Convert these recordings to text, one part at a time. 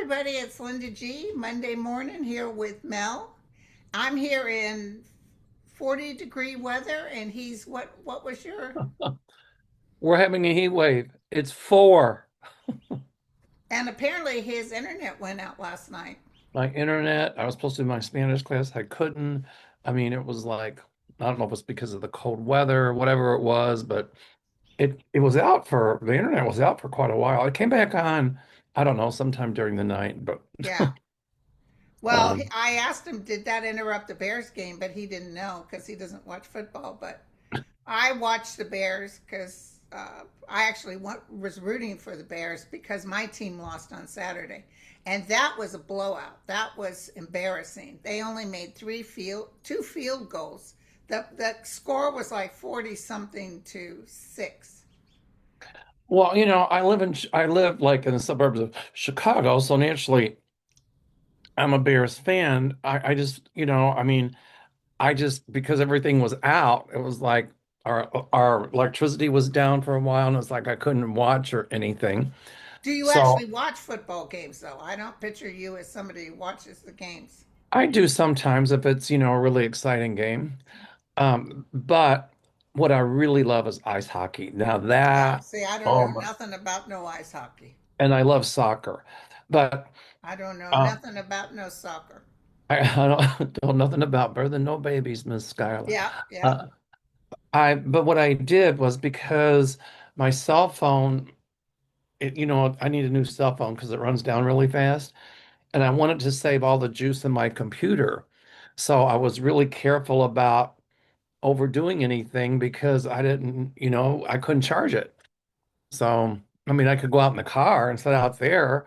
everybody. It's Linda G. Monday morning here with Mel. I'm here in 40-degree weather, and he's what was your? We're having a heat wave. It's 4. And apparently his internet went out last night. My internet, I was supposed to do my Spanish class. I couldn't. I mean, it was like, I don't know if it's because of the cold weather or whatever it was, but it was out for the internet was out for quite a while. It came back on, I don't know, sometime during the night, but Yeah. Well, um, I asked him, did that interrupt the Bears game? But he didn't know because he doesn't watch football. But I watched the Bears because I actually was rooting for the Bears because my team lost on Saturday, and that was a blowout. That was embarrassing. They only made two field goals. The score was like 40 something to 6. well, I live like in the suburbs of Chicago, so naturally I'm a Bears fan. I just, I mean, I just because everything was out, it was like our electricity was down for a while, and it's like I couldn't watch or anything. Do you So actually watch football games though? I don't picture you as somebody who watches the games. I do sometimes if it's, a really exciting game. But what I really love is ice hockey. Now Yeah, that, see, I don't oh know my, nothing about no ice hockey. and I love soccer, but I don't know um, nothing about no soccer. I don't know nothing about Better Than No Babies, Miss Skylar. Yeah, yeah. Uh, but what I did was because my cell phone, I need a new cell phone because it runs down really fast. And I wanted to save all the juice in my computer. So I was really careful about overdoing anything because I didn't, I couldn't charge it. So, I mean, I could go out in the car and sit out there,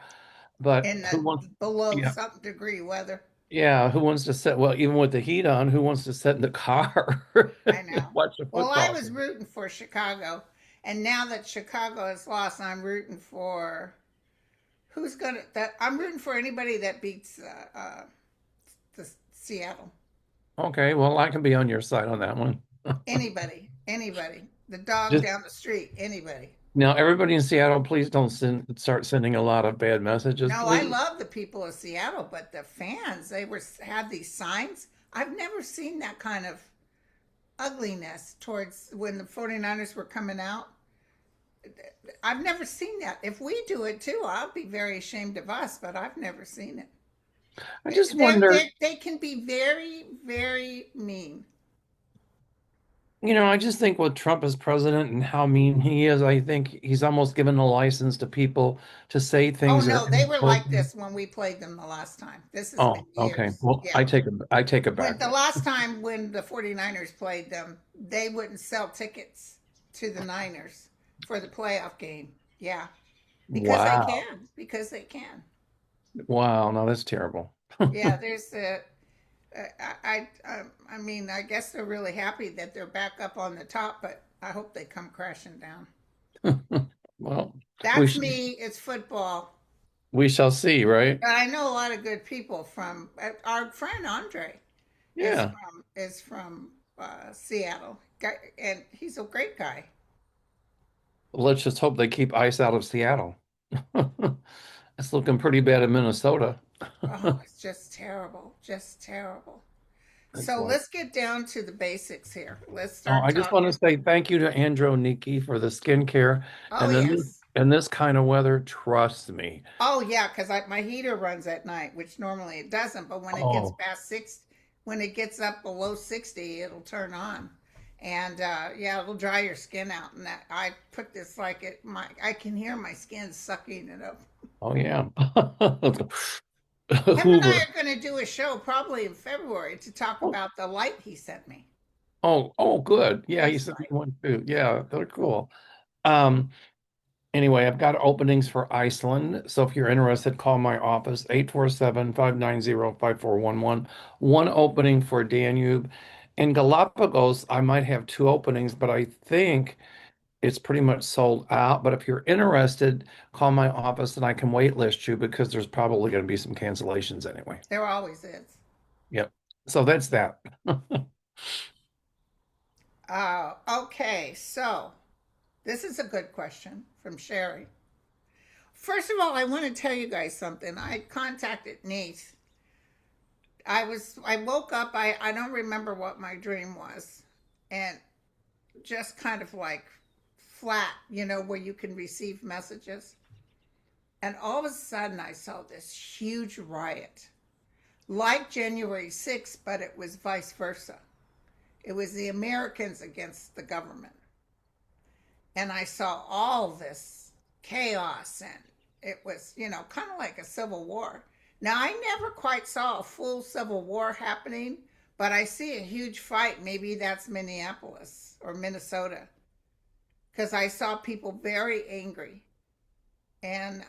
but In who the wants, below yeah, something degree weather. yeah, who wants to sit, well, even with the heat on, who wants to sit in the car I and know. watch a Well, I football was game? rooting for Chicago, and now that Chicago has lost, I'm rooting for who's gonna. That I'm rooting for anybody that beats the Seattle. Okay, well, I can be on your side on that one. Anybody, anybody. The dog Just down the street. Anybody. now, everybody in Seattle, please don't start sending a lot of bad messages, No, I please. love the people of Seattle, but the fans, they were had these signs. I've never seen that kind of ugliness towards when the 49ers were coming out. I've never seen that. If we do it too, I'll be very ashamed of us, but I've never seen it. I just They wonder, they can be very, very mean. I just think with Trump as president and how mean he is, I think he's almost given a license to people to say Oh things that no, are they were like inappropriate. this when we played them the last time. This has been Oh, okay. years. Well, Yeah. I take it When back the then. last time when the 49ers played them, they wouldn't sell tickets to the Niners for the playoff game. Yeah, because they Wow. can. Because they can. Wow. No, that's terrible. Yeah, there's a I mean, I guess they're really happy that they're back up on the top, but I hope they come crashing down. Well, we That's sh me. It's football. we shall see, right? But I know a lot of good people from our friend Andre Yeah. is from Seattle, and he's a great guy. Let's just hope they keep ice out of Seattle. It's looking pretty bad in Minnesota. Oh, it's just terrible, just terrible. It's So like, let's get down to the basics here. Let's oh, start I just want to talking. say thank you to Andro for the skincare. Oh And then yes. in this kind of weather, trust me. Oh yeah, because my heater runs at night, which normally it doesn't. But when it gets Oh, past six, when it gets up below 60, it'll turn on, and yeah, it'll dry your skin out. And that I put this like I can hear my skin sucking it up. oh yeah. Him and I Hoover. are going to do a show probably in February to talk Oh, about the light he sent me. good. Yeah, he His said he light. wanted to. Yeah, they're cool. Um, anyway, I've got openings for Iceland. So if you're interested, call my office, 847-590-5411. One opening for Danube. In Galapagos, I might have two openings, but I think it's pretty much sold out. But if you're interested, call my office and I can wait list you because there's probably going to be some cancellations anyway. There always is. Yep. So that's that. Okay, so this is a good question from Sherry. First of all, I want to tell you guys something. I contacted Nate. I woke up, I don't remember what my dream was. And just kind of like flat, where you can receive messages. And all of a sudden I saw this huge riot. Like January 6th, but it was vice versa. It was the Americans against the government. And I saw all this chaos, and it was, kind of like a civil war. Now, I never quite saw a full civil war happening, but I see a huge fight. Maybe that's Minneapolis or Minnesota, because I saw people very angry. And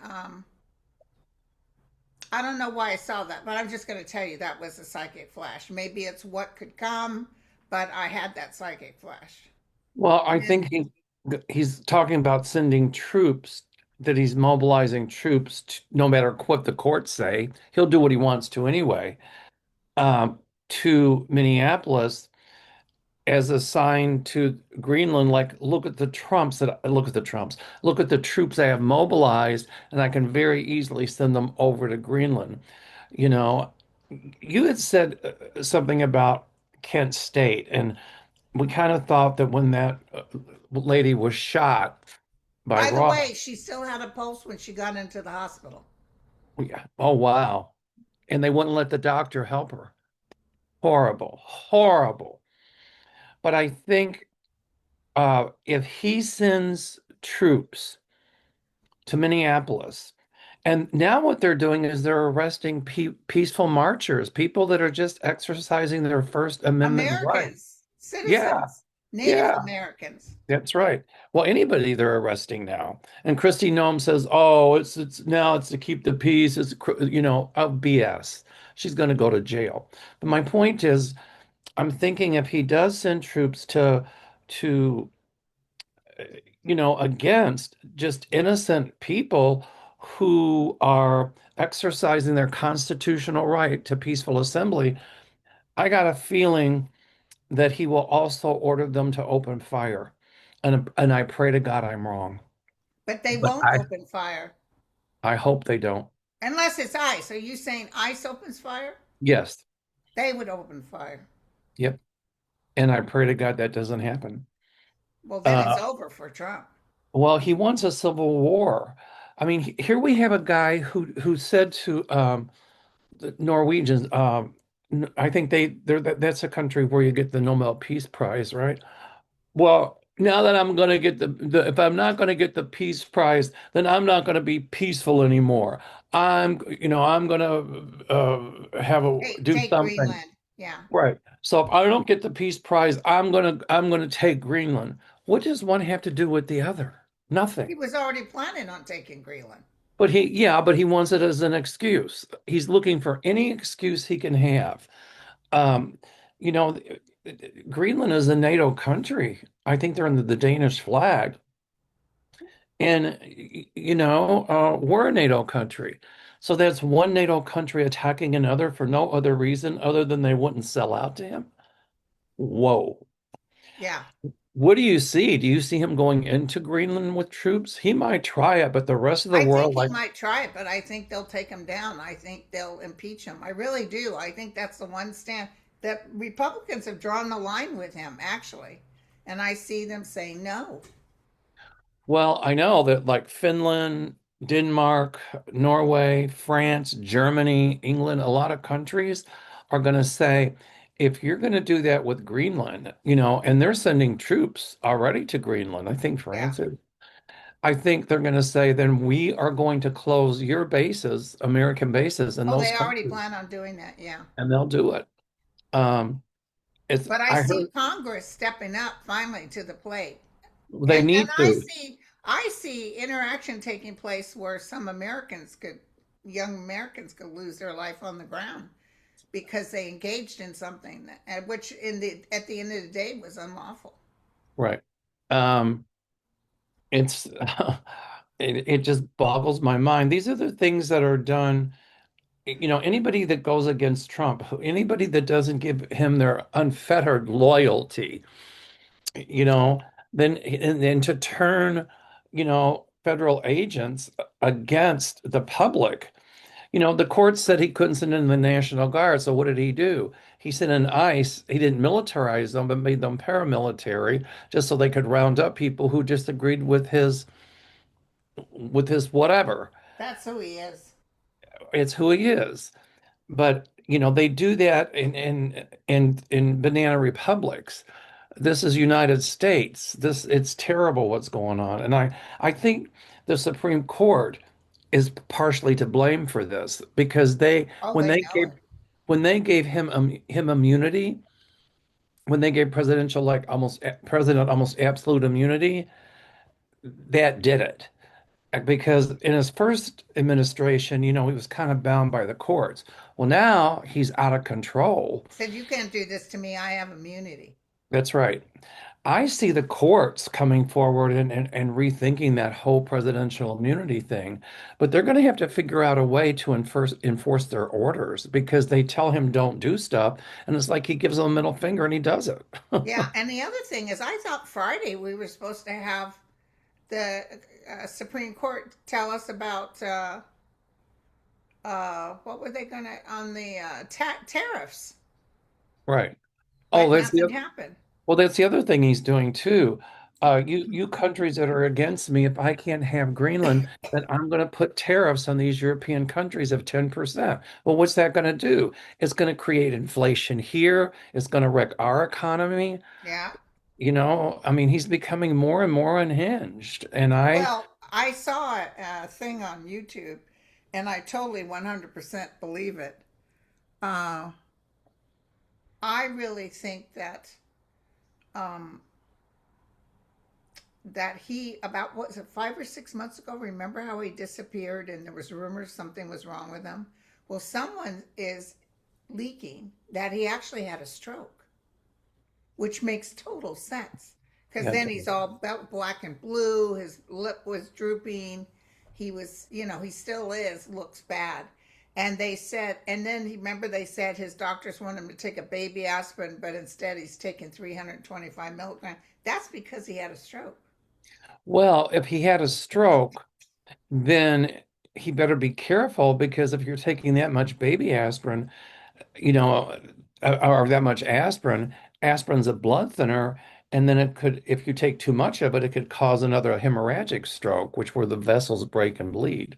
I don't know why I saw that, but I'm just going to tell you that was a psychic flash. Maybe it's what could come, but I had that psychic flash. Well, I And think he's talking about sending troops, that he's mobilizing troops no matter what the courts say. He'll do what he wants to anyway. To Minneapolis as a sign to Greenland, like, look at the troops I have mobilized, and I can very easily send them over to Greenland. You know, you had said something about Kent State, and we kind of thought that when that lady was shot by by the Ross, way, she still had a pulse when she got into the hospital. oh wow, and they wouldn't let the doctor help her. Horrible, horrible. But I think if he sends troops to Minneapolis, and now what they're doing is they're arresting peaceful marchers, people that are just exercising their First Amendment right. Americans, Yeah, citizens, Native yeah, Americans. that's right. Well, anybody they're arresting now. And Kristi Noem says, "Oh, it's to keep the peace. BS. She's going to go to jail." But my point is, I'm thinking if he does send troops to against just innocent people who are exercising their constitutional right to peaceful assembly, I got a feeling that he will also order them to open fire. And I pray to God I'm wrong. But they But won't open fire I hope they don't. unless it's ice. Are you saying ice opens fire? Yes. They would open fire. Yep. And I pray to God that doesn't happen. Well, then it's Uh, over for Trump. well, he wants a civil war. I mean, here we have a guy who said to the Norwegians, I think that's a country where you get the Nobel Peace Prize, right? Well, now that I'm going to get if I'm not going to get the Peace Prize, then I'm not going to be peaceful anymore. I'm going to do Take something. Greenland. Yeah. Right. So if I don't get the Peace Prize, I'm going to take Greenland. What does one have to do with the other? He Nothing. was already planning on taking Greenland. But he wants it as an excuse. He's looking for any excuse he can have. Um, you know, Greenland is a NATO country. I think they're under the Danish flag. And, we're a NATO country. So that's one NATO country attacking another for no other reason other than they wouldn't sell out to him. Whoa. Yeah. What do you see? Do you see him going into Greenland with troops? He might try it, but the rest of the I think world, he like, might try it, but I think they'll take him down. I think they'll impeach him. I really do. I think that's the one stand that Republicans have drawn the line with him, actually. And I see them saying no. well, I know that like Finland, Denmark, Norway, France, Germany, England, a lot of countries are going to say, if you're going to do that with Greenland, and they're sending troops already to Greenland, I think Yeah. France is. I think they're going to say, then we are going to close your bases, American bases in Oh, those they already countries, plan on doing that. Yeah. and they'll do it. Um, But I I see heard Congress stepping up finally to the plate. they And need to. I see interaction taking place where some young Americans could lose their life on the ground because they engaged in something which at the end of the day was unlawful. Right. Um, it's it just boggles my mind. These are the things that are done. Anybody that goes against Trump, anybody that doesn't give him their unfettered loyalty, you know, then and to turn, federal agents against the public. The court said he couldn't send in the National Guard. So what did he do? He sent in ICE. He didn't militarize them, but made them paramilitary just so they could round up people who disagreed with his whatever. That's who he is. It's who he is. But they do that in banana republics. This is United States. It's terrible what's going on. And I think the Supreme Court is partially to blame for this because they Oh, when they they know gave it. when they gave him immunity, when they gave president almost absolute immunity, that did it. Because in his first administration, he was kind of bound by the courts. Well, now he's out of control. Said you can't do this to me. I have immunity. That's right. I see the courts coming forward and rethinking that whole presidential immunity thing, but they're going to have to figure out a way to enforce their orders because they tell him don't do stuff, and it's like he gives them a middle finger and he does it. Yeah, and the other thing is, I thought Friday we were supposed to have the Supreme Court tell us about what were they gonna on the tariffs, Right. Oh, but nothing happened. that's the other thing he's doing too. You countries that are against me, if I can't have Greenland, then I'm going to put tariffs on these European countries of 10%. Well, what's that going to do? It's going to create inflation here. It's going to wreck our economy. Yeah. I mean, he's becoming more and more unhinged. And I, Well, I saw a thing on YouTube, and I totally 100% believe it. Uh, I really think um, that he about what was it 5 or 6 months ago. Remember how he disappeared, and there was rumors something was wrong with him. Well, someone is leaking that he actually had a stroke, which makes total sense because yeah, then he's all black and blue. His lip was drooping. He was, he still is, looks bad. And they said, and then remember they said his doctors want him to take a baby aspirin, but instead he's taking 325 milligrams. That's because he had a stroke. well, if he had a stroke, then he better be careful because if you're taking that much baby aspirin, you know, or that much aspirin. Aspirin's a blood thinner, and then if you take too much of it, it could cause another hemorrhagic stroke, which where the vessels break and bleed.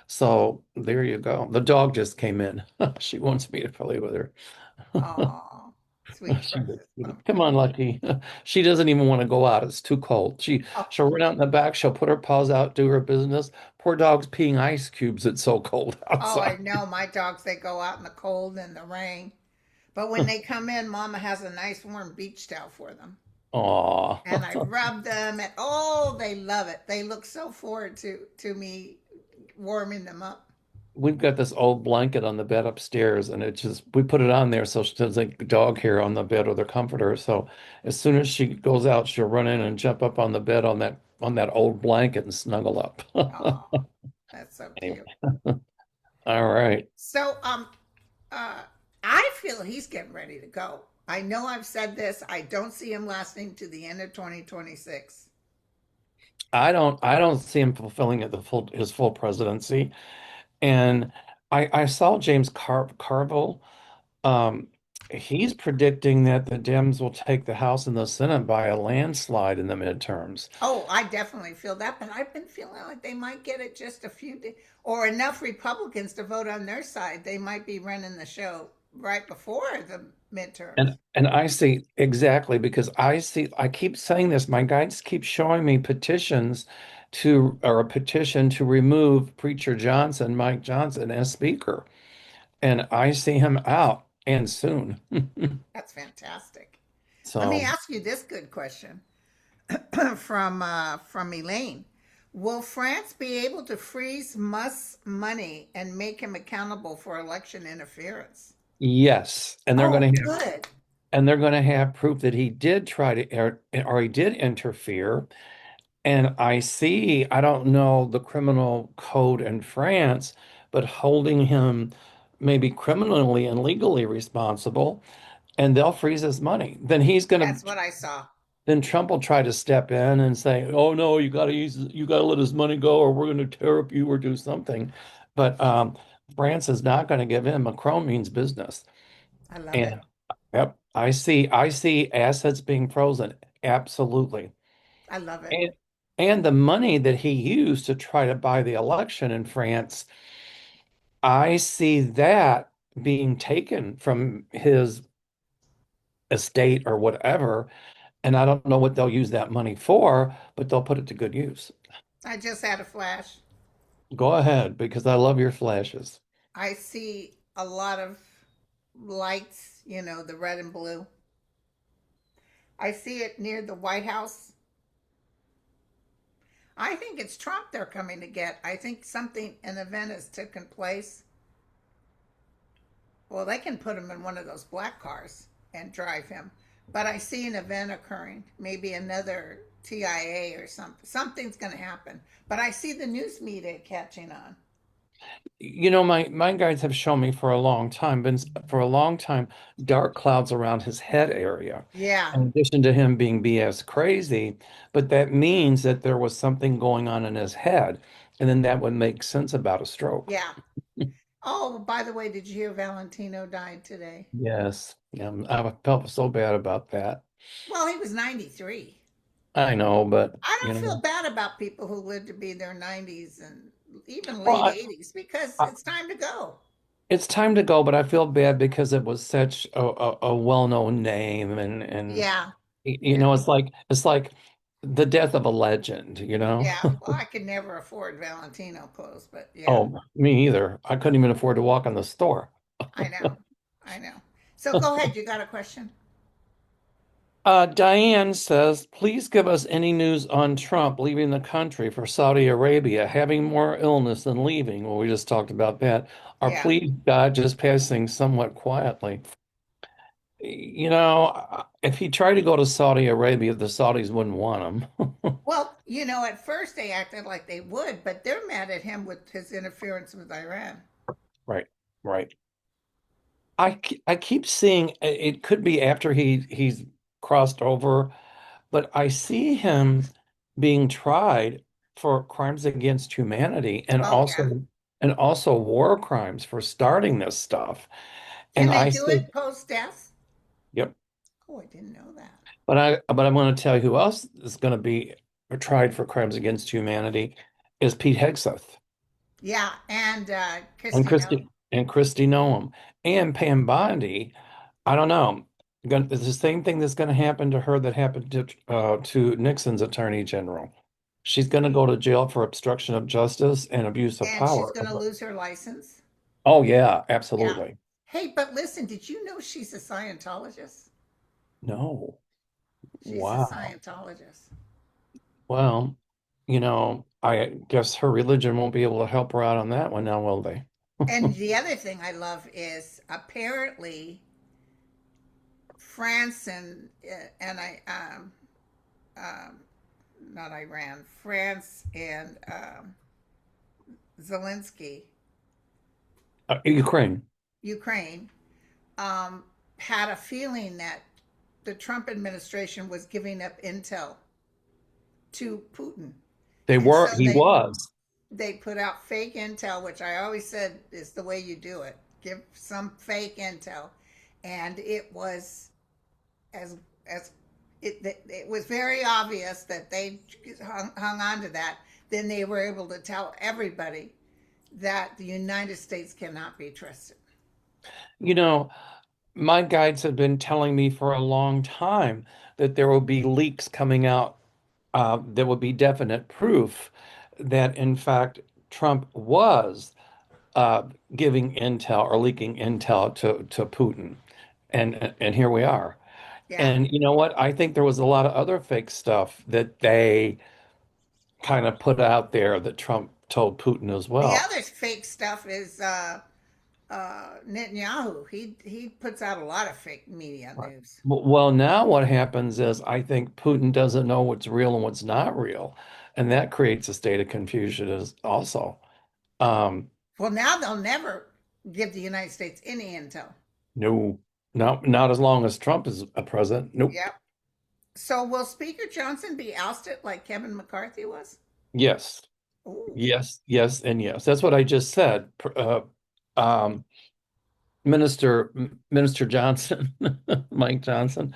So there you go. The dog just came in. She wants me to play with her. Oh, sweet, She, precious come pumpkin. on, Lucky. She doesn't even want to go out. It's too cold. She'll Oh, run out in the back. She'll put her paws out, do her business. Poor dog's peeing ice cubes. It's so cold oh, I outside. know. My dogs, they go out in the cold and the rain. But when they come in, Mama has a nice warm beach towel for them. Aw. And I rub them, and oh, they love it. They look so forward to me warming them up. We've got this old blanket on the bed upstairs, and we put it on there so she doesn't like dog hair on the bed with her comforter. So as soon as she goes out, she'll run in and jump up on the bed on that old blanket and snuggle up. Oh, that's so Anyway, cute. all right. So, uh, I feel he's getting ready to go. I know I've said this. I don't see him lasting to the end of 2026. I don't see him fulfilling his full presidency. And I saw James Carville. Um, he's predicting that the Dems will take the House and the Senate by a landslide in the midterms. Oh, I definitely feel that, but I've been feeling like they might get it just a few days or enough Republicans to vote on their side. They might be running the show right before the midterms. And I see exactly because I keep saying this. My guides keep showing me a petition to remove Preacher Johnson, Mike Johnson, as Speaker. And I see him out and soon. That's fantastic. Let me So ask you this good question from Elaine. Will France be able to freeze Musk's money and make him accountable for election interference? yes, and they're Oh, going to have good. and they're going to have proof that he did try to or he did interfere. And I don't know the criminal code in France, but holding him maybe criminally and legally responsible, and they'll freeze his money. Then he's going That's to, what I saw. then Trump will try to step in and say, "Oh no, you got to let his money go, or we're going to tear up you or do something." But France is not going to give in. Macron means business, I love it. and yep, I see assets being frozen. Absolutely, I love it. and and the money that he used to try to buy the election in France, I see that being taken from his estate or whatever. And I don't know what they'll use that money for, but they'll put it to good use. I just had a flash. Go ahead, because I love your flashes. I see a lot of lights, the red and blue. I see it near the White House. I think it's Trump they're coming to get. I think an event has taken place. Well, they can put him in one of those black cars and drive him. But I see an event occurring, maybe another TIA or something. Something's going to happen. But I see the news media catching on. My guides have shown me for a long time, been for a long time, dark clouds around his head area. Yeah, In addition to him being BS crazy, but that means that there was something going on in his head, and then that would make sense about a stroke. yeah. Oh, by the way, did you hear Valentino died today? Yes, I felt so bad about that. Well, he was 93. I know, but I don't feel bad about people who live to be their 90s and even well, late 80s because it's time to go. it's time to go, but I feel bad because it was such a well-known name and Yeah, you yeah, know it's like the death of a legend, you know? yeah. Well, I could never afford Valentino clothes, but yeah, Oh, me either. I couldn't even afford to walk in the store. I know. I know. So go ahead. You got a question? Diane says, please give us any news on Trump leaving the country for Saudi Arabia, having more illness than leaving. Well, we just talked about that. Or Yeah. please, God, just passing somewhat quietly. If he tried to go to Saudi Arabia, the Saudis wouldn't want him. Well, at first they acted like they would, but they're mad at him with his interference with Iran. Right, right. I keep seeing it could be after he's crossed over, but I see him being tried for crimes against humanity Oh, yeah. and also war crimes for starting this stuff. Can And they I do said, it post death? yep. Oh, I didn't know that. But I'm going to tell you who else is going to be tried for crimes against humanity is Pete Hegseth. Yeah, and And Christy, no. Christy Noem and Pam Bondi. I don't know. It's the same thing that's going to happen to her that happened to Nixon's attorney general. She's going to go to jail for obstruction of justice and abuse of And she's power. going to lose her license. Oh yeah, Yeah. absolutely. Hey, but listen, did you know she's a Scientologist? No. She's a Wow. Scientologist. Well, I guess her religion won't be able to help her out on that one now, will they? And the other thing I love is apparently France and um, not Iran, France and Zelensky, Ukraine. Ukraine, um, had a feeling that the Trump administration was giving up intel to Putin, and so He was. they put out fake intel, which I always said is the way you do it. Give some fake intel, and it was as as it was very obvious that they hung on to that. Then they were able to tell everybody that the United States cannot be trusted. You know, my guides have been telling me for a long time that there will be leaks coming out that would be definite proof that, in fact, Trump was uh, giving intel or leaking intel to Putin, and here we are. Yeah. And you know what? I think there was a lot of other fake stuff that they kind of put out there that Trump told Putin as The well. other fake stuff is Netanyahu. He puts out a lot of fake media Right. news. Well, now what happens is I think Putin doesn't know what's real and what's not real, and that creates a state of confusion as also. Um, Well, now they'll never give the United States any intel. no, not as long as Trump is a president. Nope. Yep. So will Speaker Johnson be ousted like Kevin McCarthy was? Yes, Ooh, yes, yes, and yes. That's what I just said. Um, Minister Johnson, Mike Johnson.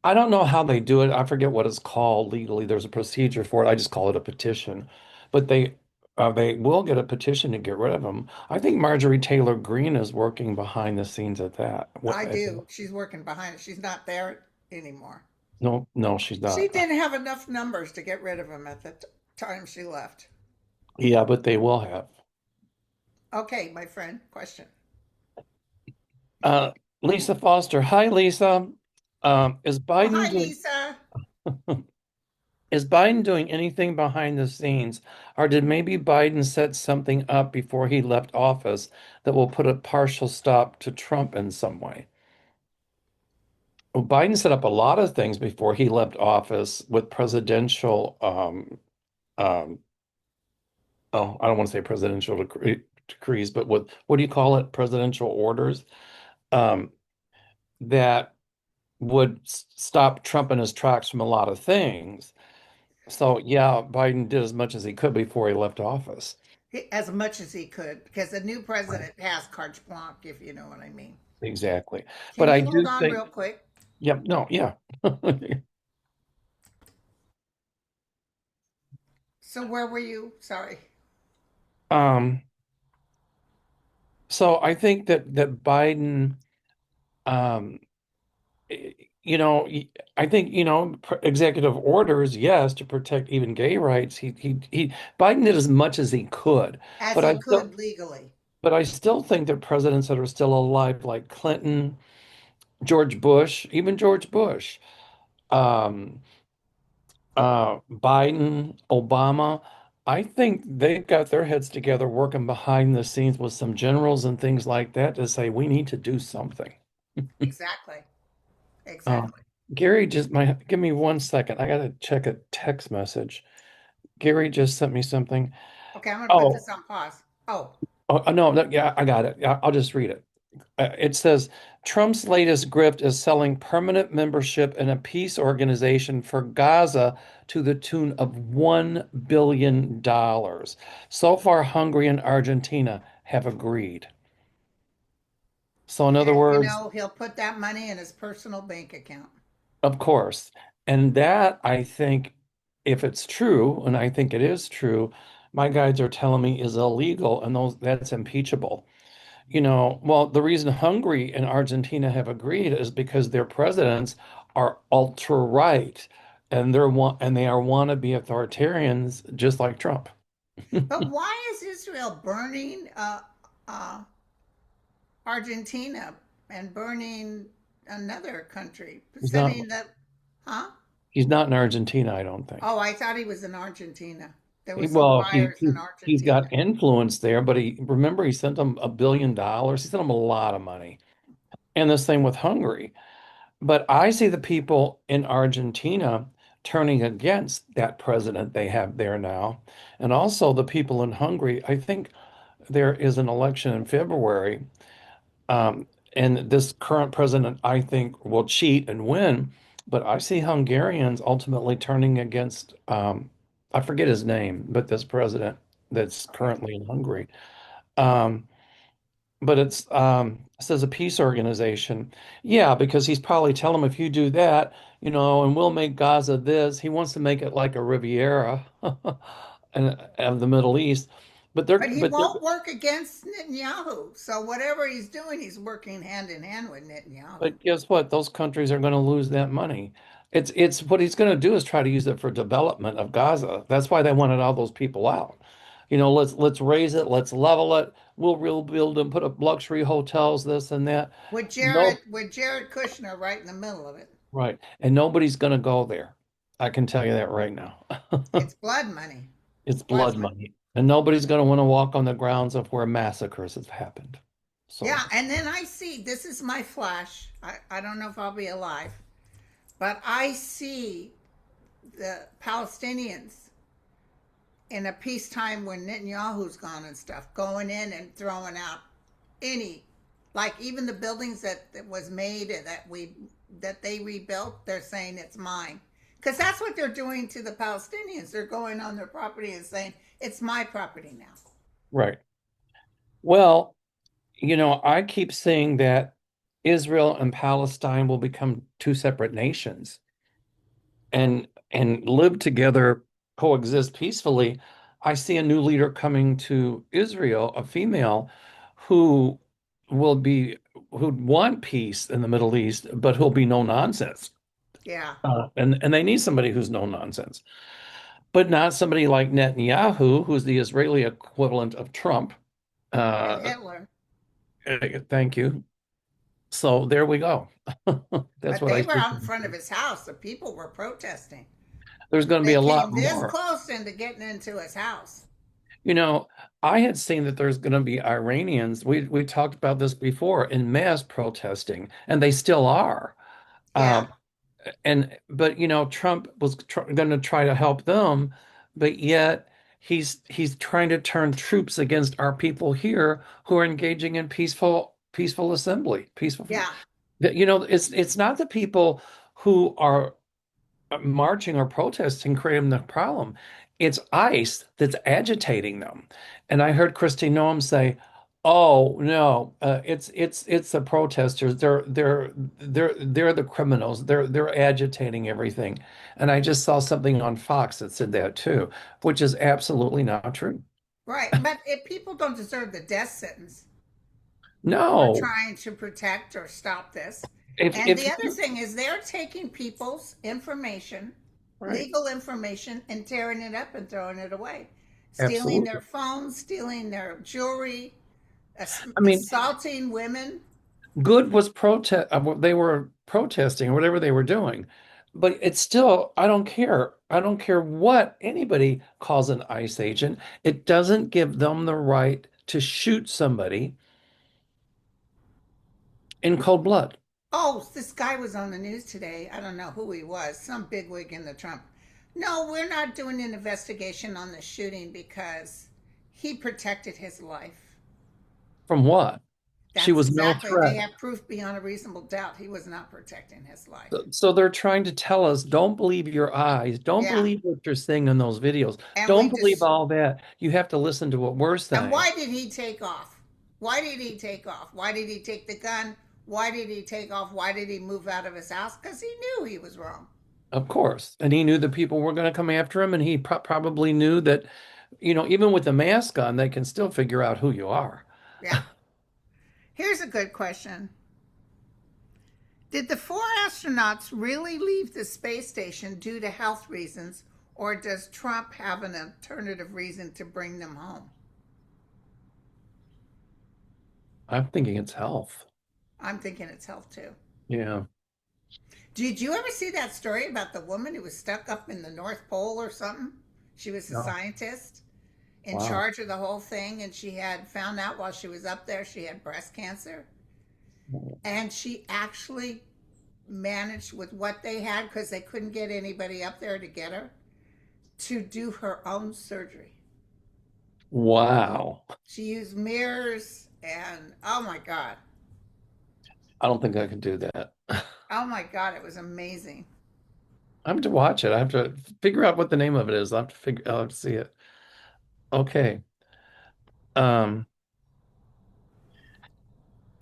I don't know how they do it. I forget what it's called legally. There's a procedure for it. I just call it a petition. But they will get a petition to get rid of him. I think Marjorie Taylor Greene is working behind the scenes at that. I do. She's working behind it. She's not there anymore. No, no, she's She not. didn't have enough numbers to get rid of him at the time she left. Yeah, but they will have. Okay, my friend, question. Uh, Lisa Foster. Hi, Lisa. Is Oh, Biden hi, doing Lisa. is Biden doing anything behind the scenes, or did maybe Biden set something up before he left office that will put a partial stop to Trump in some way? Well, Biden set up a lot of things before he left office with presidential um oh, I don't want to say decrees, but what do you call it? Presidential orders um that would stop Trump in his tracks from a lot of things. So yeah, Biden did as much as he could before he left office. As much as he could, because the new Right. president has carte blanche, if you know what I mean. Exactly. But Can I you hold do on think, real quick? yeah, no, yeah. So, where were you? Sorry. Um, so I think that Biden, um, eh, you know, I think, executive orders, yes, to protect even gay rights. Biden did as much as he could, As but he could legally. I still think that presidents that are still alive, like Clinton, George Bush, even George Bush, um, Biden, Obama, I think they've got their heads together working behind the scenes with some generals and things like that to say we need to do something. Exactly. Um, Exactly. Gary just might give me 1 second. I gotta check a text message. Gary just sent me something. Okay, I'm going to put Oh, this on pause. Oh, no, no, yeah, I got it. Yeah, I'll just read it. It says Trump's latest grift is selling permanent membership in a peace organization for Gaza to the tune of $1 billion. So far, Hungary and Argentina have agreed. So, in other and words, he'll put that money in his personal bank account. of course, and that I think, if it's true, and I think it is true, my guides are telling me is illegal, and that's impeachable. Well, the reason Hungary and Argentina have agreed is because their presidents are ultra right and they are wannabe authoritarians just like Trump. But why is Israel burning uh, Argentina and burning another country, He's not sending the, huh? he's not in Argentina, I don't think. Oh, I thought he was in Argentina. There were some Well, fires in he's got Argentina. influence there, but he sent them $1 billion. He sent them a lot of money. And the same with Hungary. But I see the people in Argentina turning against that president they have there now. And also the people in Hungary. I think there is an election in February. And this current president, I think, will cheat and win. But I see Hungarians ultimately turning against, I forget his name, but this president that's Okay. currently in Hungary. Um, but it says a peace organization. Yeah, because he's probably telling them if you do that, and we'll make Gaza this. He wants to make it like a Riviera and of the Middle East. But he won't work against Netanyahu. So whatever he's doing, he's working hand in hand with Netanyahu. but guess what? Those countries are going to lose that money. It's what he's going to do is try to use it for development of Gaza. That's why they wanted all those people out. Let's raise it, let's level it. We'll rebuild and put up luxury hotels, this and that. No, With Jared Kushner right in the middle of it. right. And nobody's going to go there. I can tell you that right now. It's blood money. It's It's blood blood money. money. And nobody's going to want to walk on the grounds of where massacres have happened. Yeah, So, and then I see this is my flash. I don't know if I'll be alive, but I see the Palestinians in a peacetime when Netanyahu's gone and stuff, going in and throwing out any, like even the buildings that was made and that they rebuilt, they're saying it's mine. Because that's what they're doing to the Palestinians. They're going on their property and saying, it's my property now. Right. Well, I keep saying that Israel and Palestine will become two separate nations and live together, coexist peacefully. I see a new leader coming to Israel, a female who will be who'd want peace in the Middle East, but who'll be no nonsense. Yeah. And they need somebody who's no nonsense, but not somebody like Netanyahu, who's the Israeli equivalent of Trump. And Uh, Hitler. Thank you. So there we go. That's But what they I were see. out in front of his house. The people were protesting. There's going to be They a lot came this more. close into getting into his house. You know, I had seen that there's going to be Iranians. We talked about this before in mass protesting, and they still are. Yeah. Um, but Trump was going to try to help them, but yet he's trying to turn troops against our people here who are engaging in peaceful assembly, peaceful. Yeah. It's not the people who are marching or protesting creating the problem. It's ICE that's agitating them. And I heard Kristi Noem say, "Oh no, it's the protesters. They're the criminals. They're agitating everything." And I just saw something on Fox that said that too, which is absolutely not true. Right. But if people don't deserve the death sentence for No, trying to protect or stop this. And if the other you thing is they're taking people's information, right, legal information, and tearing it up and throwing it away. Stealing their absolutely. phones, stealing their jewelry, I mean, assaulting women. good was they were protesting or whatever they were doing, but it's still, I don't care what anybody calls an ICE agent. It doesn't give them the right to shoot somebody in cold blood. Oh, this guy was on the news today. I don't know who he was, some bigwig in the Trump. No, we're not doing an investigation on the shooting because he protected his life. From what? She That's was no exactly, they threat. have proof beyond a reasonable doubt he was not protecting his life. So they're trying to tell us, don't believe your eyes, don't Yeah. believe what you're seeing in those videos, And don't we believe just, all that, you have to listen to what we're and saying. why did he take off? Why did he take off? Why did he take the gun? Why did he take off? Why did he move out of his house? Because he knew he was wrong. Of course. And he knew the people were going to come after him, and he probably knew that, even with the mask on, they can still figure out who you are. Yeah. Here's a good question. Did the four astronauts really leave the space station due to health reasons, or does Trump have an alternative reason to bring them home? I'm thinking it's health. I'm thinking it's health too. Yeah. Did you ever see that story about the woman who was stuck up in the North Pole or something? She was a No. scientist in Wow. charge of the whole thing, and she had found out while she was up there she had breast cancer. And she actually managed with what they had because they couldn't get anybody up there to get her to do her own surgery. Wow. She used mirrors and oh my God. I don't think I could do that. Oh my God, it was amazing. I have to watch it. I have to figure out what the name of it is. I'll have to see it. Okay. Um,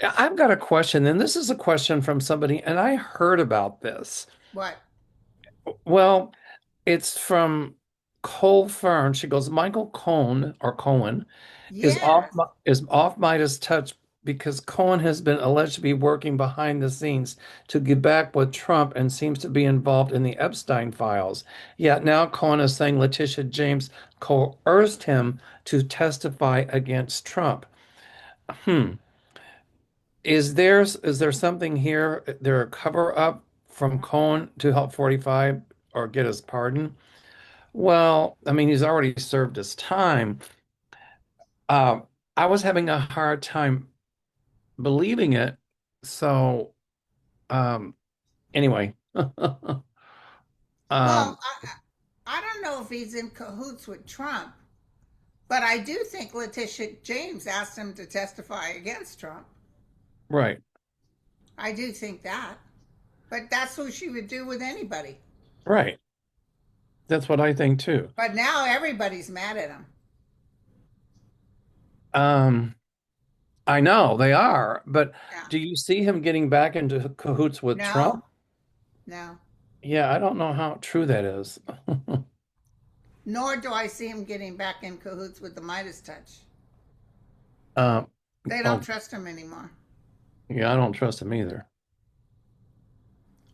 I've got a question, and this is a question from somebody, and I heard about this. What? Well, it's from Cole Fern. She goes, Michael Cohen or Cohen Yes. is off Midas touch because Cohen has been alleged to be working behind the scenes to get back with Trump and seems to be involved in the Epstein files. Yet now Cohen is saying Letitia James coerced him to testify against Trump. Hmm. Is there something here? There a cover up from Cohen to help 45 or get his pardon? Well, I mean, he's already served his time. Uh, I was having a hard time believing it. So, um, anyway, Well, um, I don't know if he's in cahoots with Trump, but I do think Letitia James asked him to testify against Trump. right, I do think that. But that's what she would do with anybody. right. That's what I think too. But now everybody's mad at him. Um, I know they are, but Yeah. do you see him getting back into cahoots with No, Trump? no. Yeah, I don't know how true that is. Nor do I see him getting back in cahoots with the Midas touch. Um, They don't oh, trust him anymore. yeah, I don't trust him either.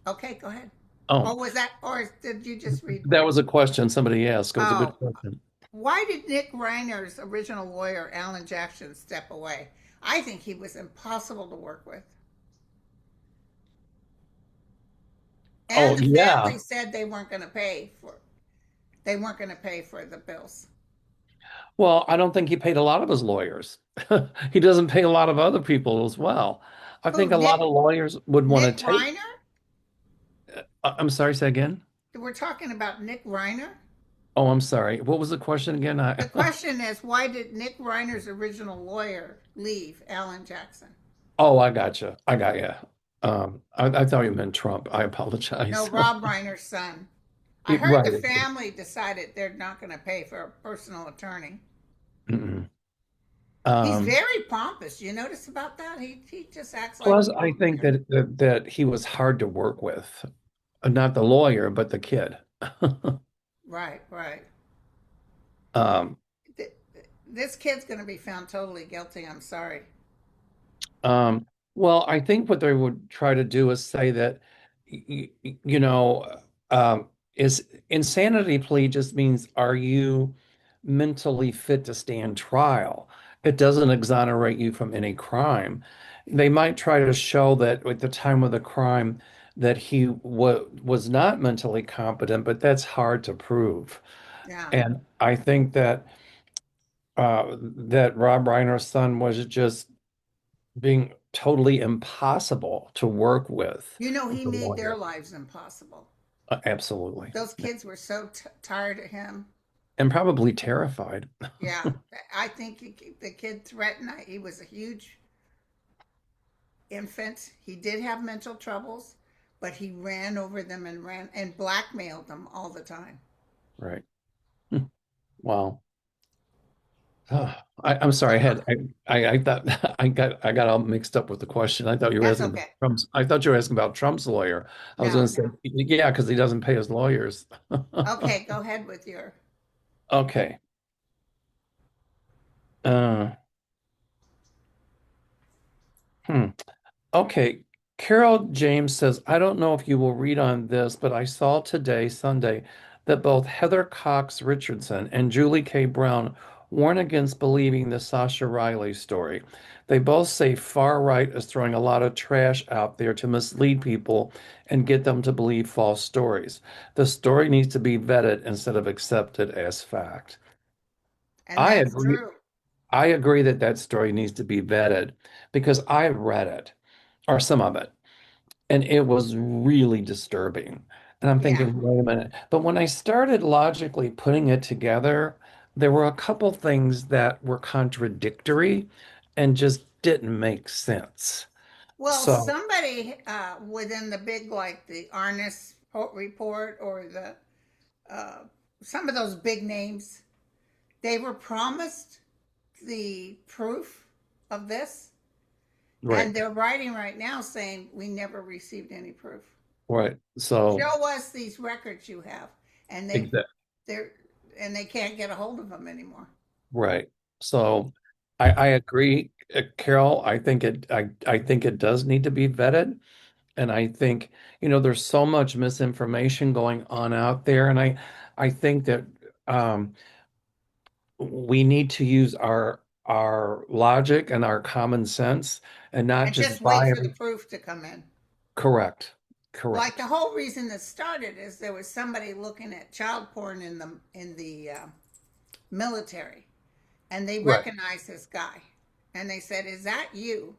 Okay, go ahead. Oh, Or was that, or did you just read that one? was a question somebody asked. It was a good Oh, question. why did Nick Reiner's original lawyer, Alan Jackson, step away? I think he was impossible to work with. And Oh, the yeah. family said they weren't going to pay for the bills. Well, I don't think he paid a lot of his lawyers. He doesn't pay a lot of other people as well. I Who, think a lot of lawyers would want to Nick take. Reiner? I'm sorry, say again. We're talking about Nick Reiner. Oh, I'm sorry. What was the question again? The question is, why did Nick Reiner's original lawyer leave Alan Jackson? Oh, I gotcha. I got you. I thought you meant Trump. I No, apologize. Rob Reiner's son. I heard the Right. family decided they're not going to pay for a personal attorney. Mm-mm. He's Um, very pompous. You notice about that? He just acts like Plus, a I think lawyer. that he was hard to work with. Not the lawyer, but the kid. Right, right. Um, This kid's going to be found totally guilty. I'm sorry. Um, well, I think what they would try to do is say that, you know, is insanity plea just means are you mentally fit to stand trial? It doesn't exonerate you from any crime. They might try to show that at the time of the crime that he was not mentally competent, but that's hard to prove. Yeah. And I think that Rob Reiner's son was just being totally impossible to work with You know, as he a made their lawyer. lives impossible. Absolutely. Those kids were so tired of him. And probably terrified. Yeah. I think the kid threatened. He was a huge infant. He did have mental troubles, but he ran over them and ran and blackmailed them all the time. Right. Wow. Oh, I'm sorry. I thought I got all mixed up with the question. I thought you were That's asking about okay. Trump's. I thought you were asking about Trump's lawyer. I was going No, to say, no. yeah, because he doesn't pay his lawyers. Okay, go ahead with your. Okay. Uh, hmm. Okay. Carol James says, I don't know if you will read on this, but I saw today, Sunday, that both Heather Cox Richardson and Julie K. Brown warn against believing the Sasha Riley story. They both say far right is throwing a lot of trash out there to mislead people and get them to believe false stories. The story needs to be vetted instead of accepted as fact. And I that's agree. true. I agree that that story needs to be vetted because I read it or some of it. And it was really disturbing. And I'm Yeah. thinking, wait a minute. But when I started logically putting it together, there were a couple things that were contradictory and just didn't make sense. Well, So, somebody within the big, like the Arnis report or the uh, some of those big names, they were promised the proof of this, right, and they're writing right now saying we never received any proof. right. So, Show us these records you have, and exactly, they're and they can't get a hold of them anymore. right. So, I agree, Carol. I think it does need to be vetted. And I think, there's so much misinformation going on out there. And I think that um, we need to use our logic and our common sense and not And just just wait buy for the every. proof to come in. Correct. Like the Correct. whole reason this started is there was somebody looking at child porn in the military, and they Right. recognized this guy, and they said, "Is that you?"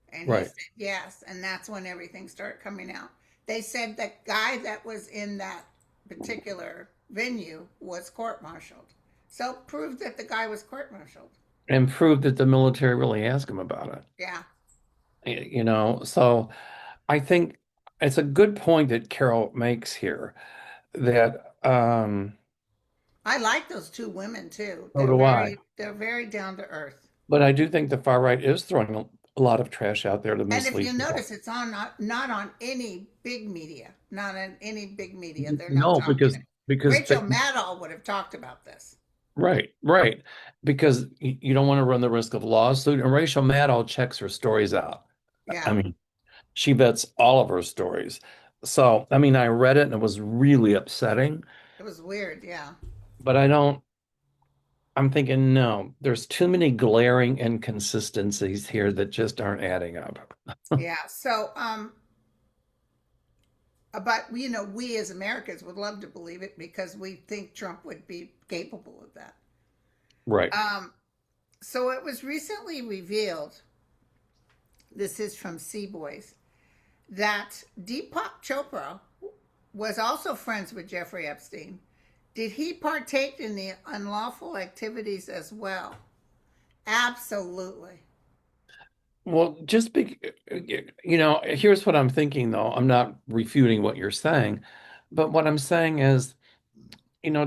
And he Right. said, "Yes." And that's when everything started coming out. They said the guy that was in that particular venue was court-martialed, so proved that the guy was court-martialed. And prove that the military really asked him about it. Yeah. So I think it's a good point that Carol makes here that Um, I like those two women too. so do I. They're very down to earth. But I do think the far right is throwing a lot of trash out there to And if you mislead people. notice, it's on not on any big media, not on any big media. They're not No, talking. because Rachel they, Maddow would have talked about this. right, right. Because you don't want to run the risk of lawsuit. And Rachel Maddow checks her stories out. I Yeah, mean, she vets all of her stories. So, I mean, I read it and it was really upsetting, it was weird. Yeah, but I'm thinking, no, there's too many glaring inconsistencies here that just aren't adding up. yeah. So, but we as Americans would love to believe it because we think Trump would be capable of that. Right. Um, so it was recently revealed. This is from Sea Boys that Deepak Chopra was also friends with Jeffrey Epstein. Did he partake in the unlawful activities as well? Absolutely. Well, here's what I'm thinking, though. I'm not refuting what you're saying, but what I'm saying is,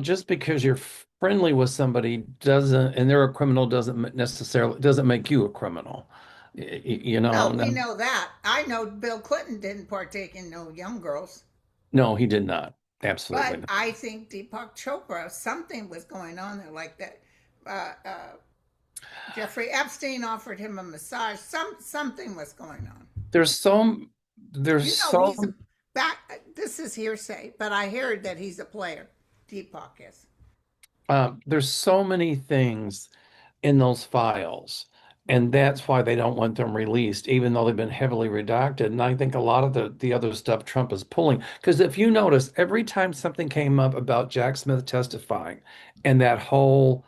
just because you're friendly with somebody doesn't, and they're a criminal, doesn't make you a criminal. No, we No, know that. I know Bill Clinton didn't partake in no young girls, no, he did not. Absolutely but not. I think Deepak Chopra, something was going on there like that. Jeffrey Epstein offered him a massage. Something was going on. There's so, there's You know, he's a so back. This is hearsay, but I heard that he's a player. Deepak is. there's so many things in those files. And that's why they don't want them released, even though they've been heavily redacted. And I think a lot of the other stuff Trump is pulling, because if you notice, every time something came up about Jack Smith testifying and that whole,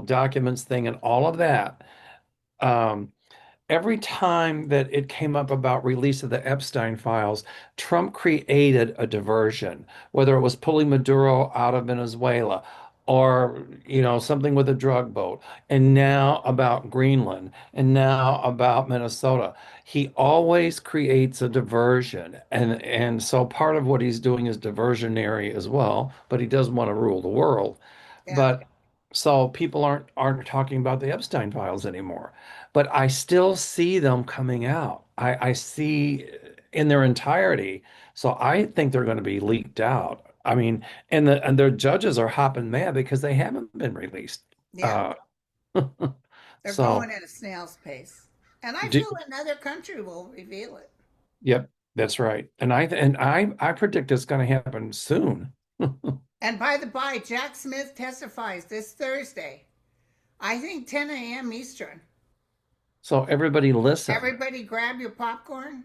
documents thing and all of that, um, every time that it came up about release of the Epstein files, Trump created a diversion, whether it was pulling Maduro out of Venezuela or, something with a drug boat, and now about Greenland, and now about Minnesota. He always creates a diversion. And so part of what he's doing is diversionary as well, but he does want to rule the world. Yeah, But so people aren't talking about the Epstein files anymore, but I still see them coming out. I see in their entirety. So I think they're going to be leaked out. I mean, and their judges are hopping mad because they haven't been released. yeah. Uh, They're going so at a snail's pace. And I do, feel another country will reveal it. yep, that's right. And I predict it's going to happen soon. And by the by, Jack Smith testifies this Thursday. I think 10 a.m. Eastern. So everybody listen. Everybody grab your popcorn.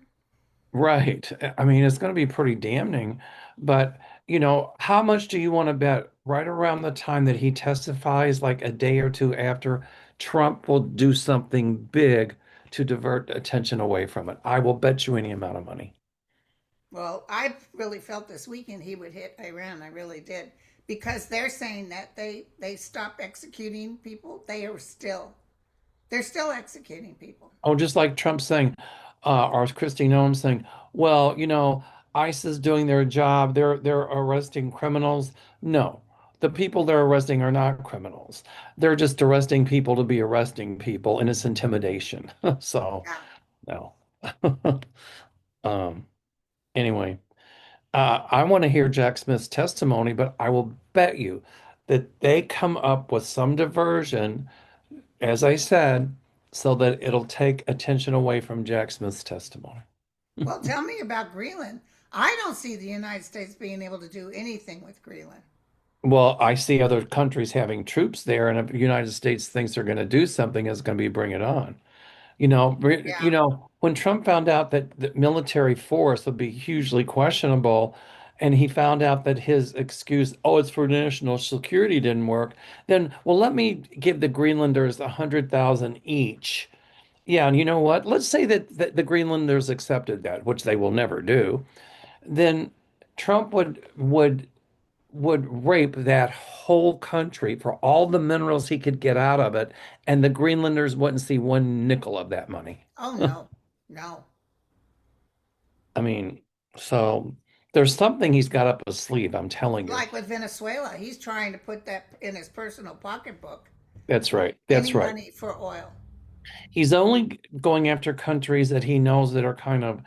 Right. I mean, it's going to be pretty damning. But, how much do you want to bet right around the time that he testifies, like a day or two after, Trump will do something big to divert attention away from it? I will bet you any amount of money. Well, I really felt this weekend he would hit Iran. I really did. Because they're saying that they stopped executing people. They're still executing people. Oh, just like Trump saying, or Christine Noem saying, well, ICE is doing their job. They're arresting criminals. No, the people they're arresting are not criminals. They're just arresting people to be arresting people, and it's intimidation. So, Yeah. no. Um, anyway, I want to hear Jack Smith's testimony, but I will bet you that they come up with some diversion, as I said, so that it'll take attention away from Jack Smith's testimony. Well, tell me about Greenland. I don't see the United States being able to do anything with Greenland. Well, I see other countries having troops there, and if the United States thinks they're going to do something, it's going to be bring it on. Yeah. When Trump found out that the military force would be hugely questionable, and he found out that his excuse, oh, it's for national security, didn't work, then, well, let me give the Greenlanders 100,000 each. Yeah, and you know what? Let's say that the Greenlanders accepted that, which they will never do. Then Trump would rape that whole country for all the minerals he could get out of it, and the Greenlanders wouldn't see one nickel of that money. Oh no. No. I mean, so There's something he's got up his sleeve, I'm telling you. Like with Venezuela, he's trying to put that in his personal pocketbook. That's right. Any That's right. money for oil. He's only going after countries that he knows that are kind of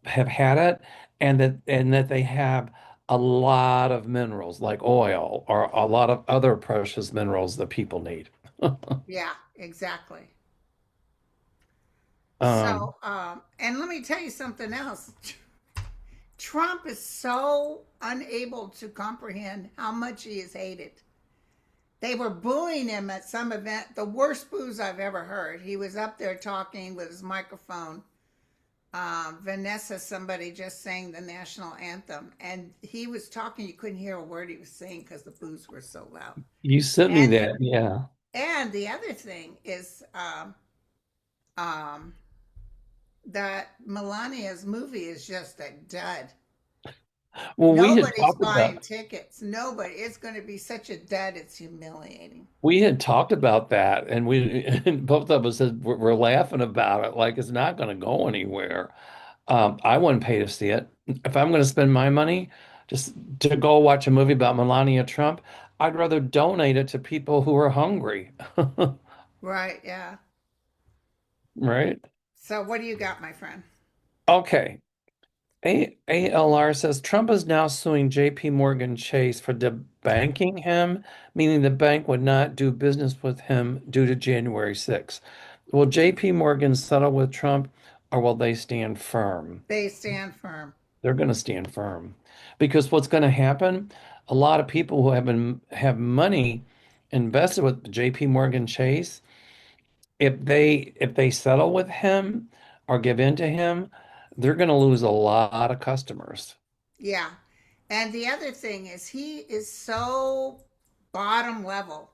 have had it and that they have a lot of minerals like oil or a lot of other precious minerals that people need. Yeah, exactly. Um, So, and let me tell you something else. Trump is so unable to comprehend how much he is hated. They were booing him at some event, the worst boos I've ever heard. He was up there talking with his microphone. Vanessa, somebody just sang the national anthem, and he was talking. You couldn't hear a word he was saying because the boos were so loud. you sent me And that, yeah. and the other thing is um, that Melania's movie is just a dud. Well, Nobody's buying tickets. Nobody. It's going to be such a dud. It's humiliating. we had talked about that, and we and both of us said we're laughing about it like it's not going to go anywhere. I wouldn't pay to see it. If I'm going to spend my money just to go watch a movie about Melania Trump, I'd rather donate it to people who are hungry. Right. Yeah. Right? So what do you got, my friend? Okay. ALR says Trump is now suing JP Morgan Chase for debanking him, meaning the bank would not do business with him due to January 6th. Will JP Morgan settle with Trump or will they stand firm? They stand firm. They're going to stand firm because what's going to happen, a lot of people who have money invested with JP Morgan Chase, if they settle with him or give in to him, they're going to lose a lot of customers. Yeah. And the other thing is he is so bottom level.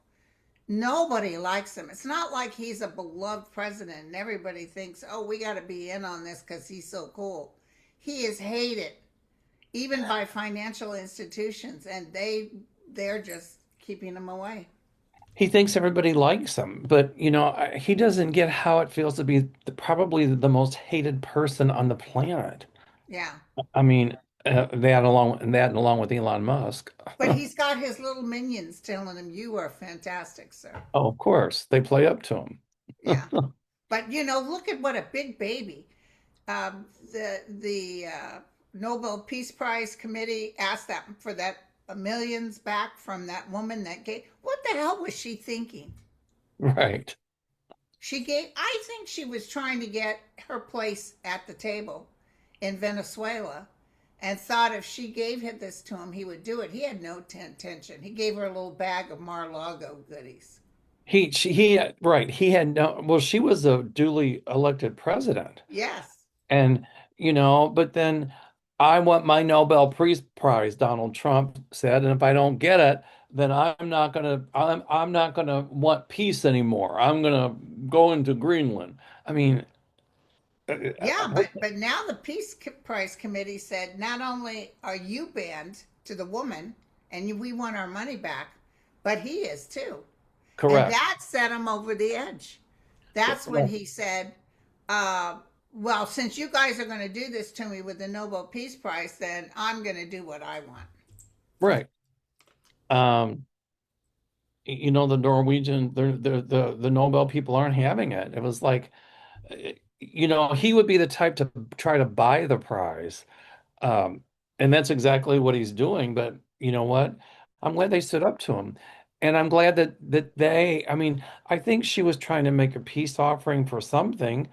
Nobody likes him. It's not like he's a beloved president and everybody thinks, oh, we got to be in on this because he's so cool. He is hated even by financial institutions, and they're just keeping him away. He thinks everybody likes him, but he doesn't get how it feels to be probably the most hated person on the planet. Yeah. I mean, that and along with Elon Musk. But he's got his little minions telling him, you are fantastic, sir. Oh, of course, they play up to him. Yeah. But look at what a big baby. The Nobel Peace Prize Committee asked that for that millions back from that woman that gave. What the hell was she thinking? Right. She gave. I think she was trying to get her place at the table in Venezuela, and thought if she gave him this to him, he would do it. He had no intention. He gave her a little bag of Mar-Lago goodies. Right. He had no, well, she was a duly elected president. Yes. And, but then I want my Nobel Peace Prize, Donald Trump said, and if I don't get it, then I'm not gonna want peace anymore. I'm gonna go into Greenland. I mean, Yeah, what, but now the Peace Prize Committee said not only are you banned to the woman and we want our money back, but he is too. And correct. that set him over the edge. That's when he said, well, since you guys are going to do this to me with the Nobel Peace Prize, then I'm going to do what I want. Right. Um, the Norwegian, the Nobel people aren't having it. It was like, he would be the type to try to buy the prize. Um, and that's exactly what he's doing. But you know what? I'm glad they stood up to him. And I'm glad I mean, I think she was trying to make a peace offering for something,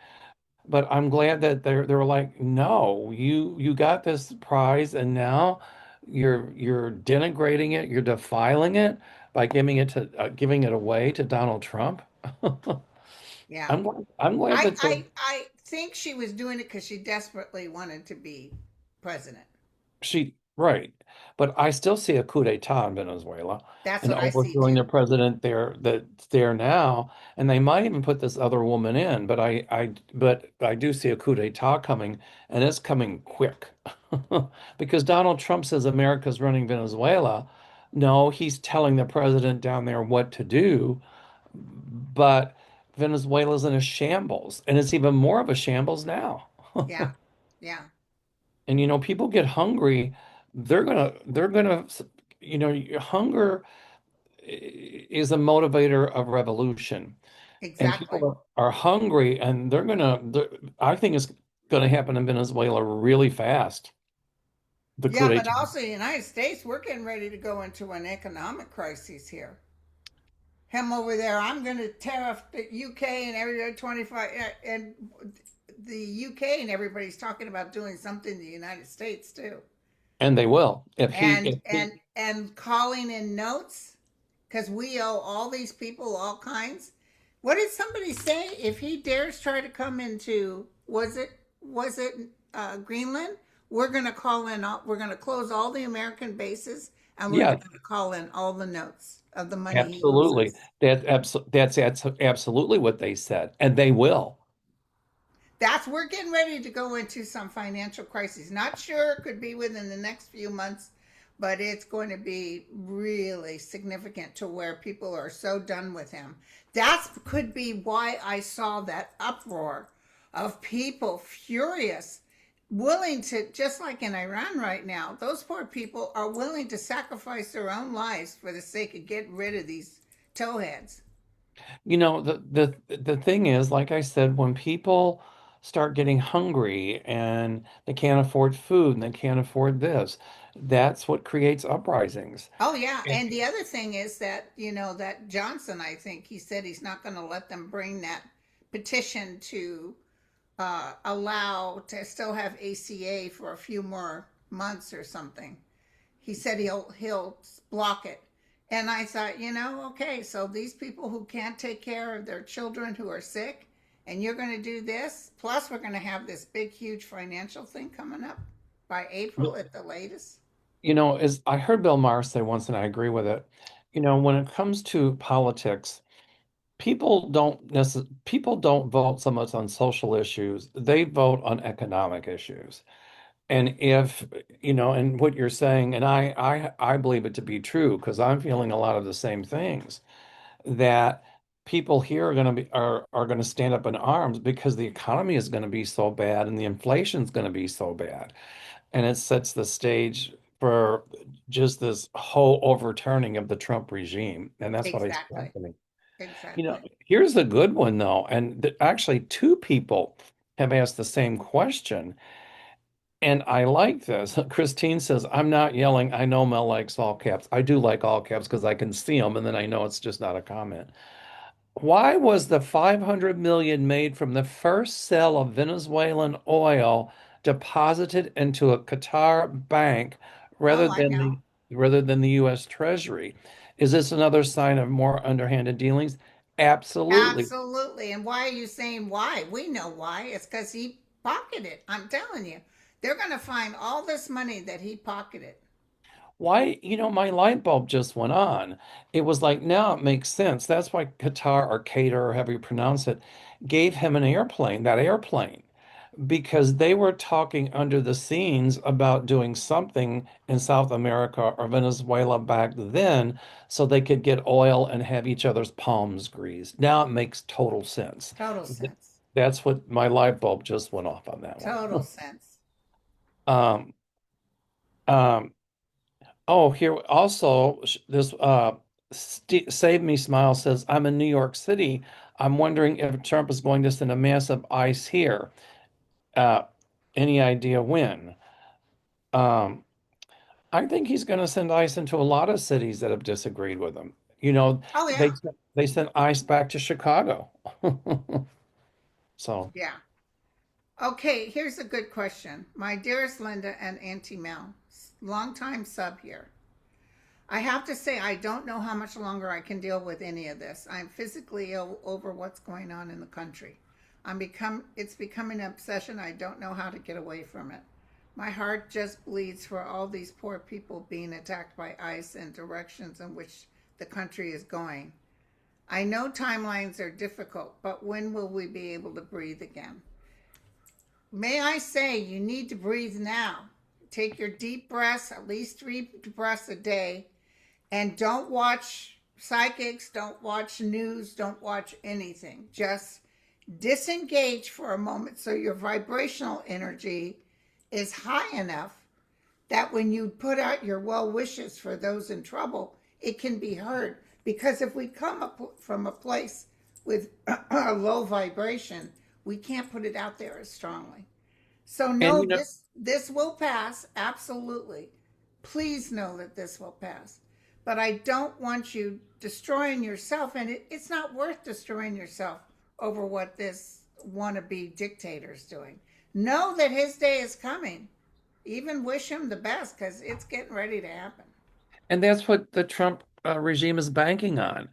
but I'm glad that they were like, no, you got this prize and now you're denigrating it, you're defiling it by giving it away to Donald Trump. Yeah. I'm glad that they I think she was doing it because she desperately wanted to be president. Right. But I still see a coup d'etat in Venezuela That's and what I see overthrowing too. their president there that's there now. And they might even put this other woman in, but I do see a coup d'etat coming, and it's coming quick. Because Donald Trump says America's running Venezuela. No, he's telling the president down there what to do, but Venezuela's in a shambles, and it's even more of a shambles now. Yeah. Yeah. And people get hungry they're gonna, hunger is a motivator of revolution, and Exactly. people are hungry, and I think it's gonna happen in Venezuela really fast. The coup Yeah, but d'etat. also the United States, we're getting ready to go into an economic crisis here. Him over there, I'm going to tariff the UK and everybody 25, and the UK and everybody's talking about doing something in the United States too. And they will. And If he, calling in notes because we owe all these people all kinds. What did somebody say? If he dares try to come into, was it Greenland? We're going to call in. We're going to close all the American bases, and we're yeah, going to call in all the notes of the money he owes absolutely. us. That's absolutely what they said, and they will. That's we're getting ready to go into some financial crisis. Not sure, it could be within the next few months, but it's going to be really significant to where people are so done with him. That could be why I saw that uproar of people furious, willing to, just like in Iran right now, those poor people are willing to sacrifice their own lives for the sake of getting rid of these towheads. The thing is, like I said, when people start getting hungry and they can't afford food and they can't afford this, that's what creates uprisings. Oh yeah, and the other thing is that that Johnson, I think he said he's not going to let them bring that petition to allow to still have ACA for a few more months or something. He said he'll block it, and I thought, okay, so these people who can't take care of their children who are sick, and you're going to do this. Plus, we're going to have this big, huge financial thing coming up by April at the latest. As I heard Bill Maher say once, and I agree with it, when it comes to politics, people don't vote so much on social issues. They vote on economic issues. And if, and what you're saying, and I believe it to be true because I'm feeling a lot of the same things, that people here are going to stand up in arms because the economy is going to be so bad and the inflation is going to be so bad. And it sets the stage for just this whole overturning of the Trump regime. And that's what I see Exactly. happening. Exactly. Here's a good one though, and actually two people have asked the same question, and I like this. Christine says, "I'm not yelling. I know Mel likes all caps. I do like all caps because I can see them, and then I know it's just not a comment." Why was the 500 million made from the first sale of Venezuelan oil deposited into a Qatar bank rather Oh, I than know. the U.S. Treasury? Is this another sign of more underhanded dealings? Absolutely. Absolutely. And why are you saying why? We know why. It's because he pocketed. I'm telling you, they're going to find all this money that he pocketed. Why, my light bulb just went on. It was like, now it makes sense. That's why Qatar or Qatar, or however you pronounce it, gave him that airplane, because they were talking under the scenes about doing something in South America or Venezuela back then so they could get oil and have each other's palms greased. Now it makes total sense. Total sense. That's what my light bulb just went off on that one. Total sense. Um, um, Oh, here also this St Save Me Smile says, I'm in New York City. I'm wondering if Trump is going to send a massive ice here. Uh, any idea when? Um, I think he's going to send ice into a lot of cities that have disagreed with him. Oh, They yeah. they sent ice back to Chicago. So, Yeah. Okay, here's a good question. My dearest Linda and Auntie Mel, longtime sub here. I have to say, I don't know how much longer I can deal with any of this. I'm physically ill over what's going on in the country. It's becoming an obsession. I don't know how to get away from it. My heart just bleeds for all these poor people being attacked by ICE and directions in which the country is going. I know timelines are difficult, but when will we be able to breathe again? May I say, you need to breathe now. Take your deep breaths, at least 3 breaths a day, and don't watch psychics, don't watch news, don't watch anything. Just disengage for a moment so your vibrational energy is high enough that when you put out your well wishes for those in trouble, it can be heard. Because if we come up from a place with a low vibration, we can't put it out there as strongly. So And no, you know, this will pass, absolutely. Please know that this will pass. But I don't want you destroying yourself, and it's not worth destroying yourself over what this wannabe dictator is doing. Know that his day is coming. Even wish him the best because it's getting ready to happen. and that's what the Trump regime is banking on,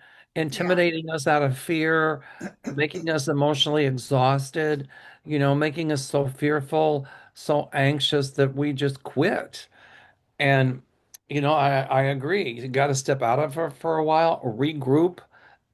Yeah. intimidating us out of fear, making us emotionally exhausted, making us so fearful, so anxious that we just quit. And, I agree. You got to step out of it for a while, regroup,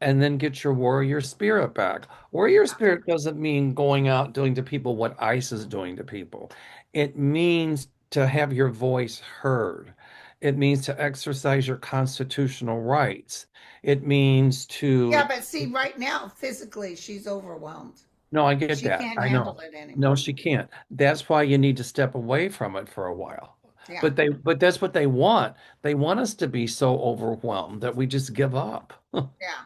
and then get your warrior spirit back. Warrior spirit doesn't mean going out doing to people what ICE is doing to people. It means to have your voice heard. It means to exercise your constitutional rights. It means Yeah, to, but see, right now, physically, she's overwhelmed. no, I get She that. can't I handle know. it No, anymore. she can't. That's why you need to step away from it for a while. Yeah. But that's what they want. They want us to be so overwhelmed that we just give up. Yeah.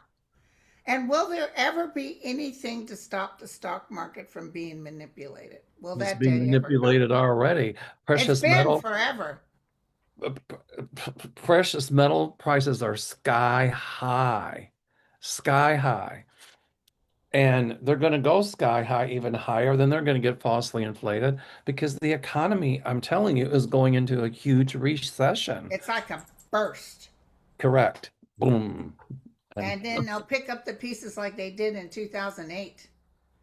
And will there ever be anything to stop the stock market from being manipulated? Will It's that being day ever come? manipulated already. It's Precious been metal, forever. precious metal prices are sky high, sky high. And they're going to go sky high, even higher. Then they're going to get falsely inflated because the economy, I'm telling you, is going into a huge recession. It's like a burst. Correct. Boom. And And then they'll pick up the pieces like they did in 2008.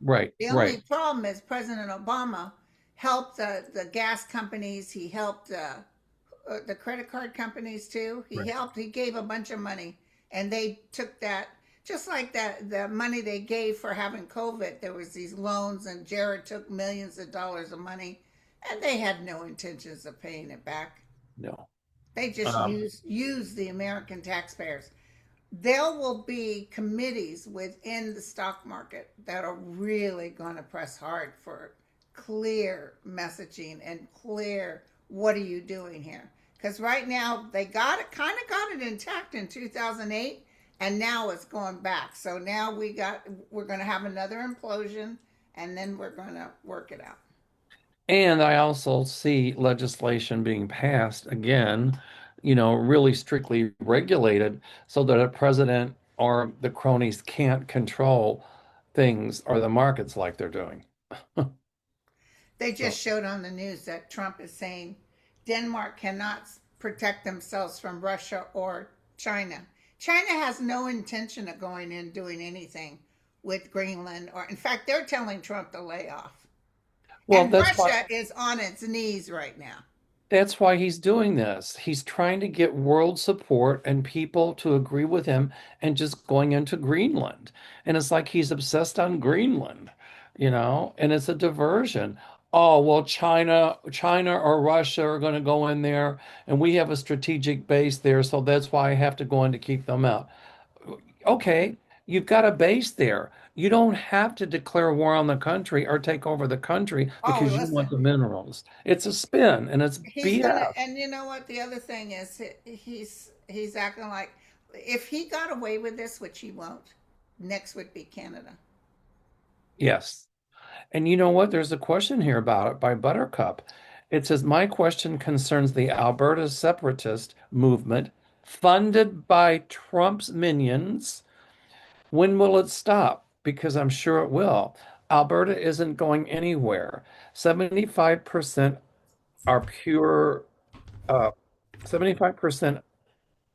right, The only right. problem is President Obama helped the gas companies. He helped the credit card companies too. He Right. helped. He gave a bunch of money, and they took that just like that the money they gave for having COVID. There was these loans, and Jared took millions of dollars of money, and they had no intentions of paying it back. No. They just Um, use the American taxpayers. There will be committees within the stock market that are really going to press hard for clear messaging and clear what are you doing here, because right now they got it, kind of got it intact in 2008, and now it's going back. So now we're going to have another implosion, and then we're going to work it out. and I also see legislation being passed again, really strictly regulated so that a president or the cronies can't control things or the markets like they're doing. They So, just showed on the news that Trump is saying Denmark cannot protect themselves from Russia or China. China has no intention of going in doing anything with Greenland, or in fact, they're telling Trump to lay off. well, And that's why Russia is on its knees right now. That's why he's doing this. He's trying to get world support and people to agree with him and just going into Greenland. And it's like he's obsessed on Greenland, and it's a diversion. Oh, well, China or Russia are going to go in there and we have a strategic base there, so that's why I have to go in to keep them out. Okay, you've got a base there. You don't have to declare war on the country or take over the country Oh, because you want listen, the minerals. It's a spin and it's he's gonna, BS. and you know what? The other thing is, he's acting like if he got away with this, which he won't, next would be Canada. Yes. And you know what? There's a question here about it by Buttercup. It says, my question concerns the Alberta separatist movement funded by Trump's minions. When will it stop? Because I'm sure it will. Alberta isn't going anywhere. 75% are pure, uh, 75%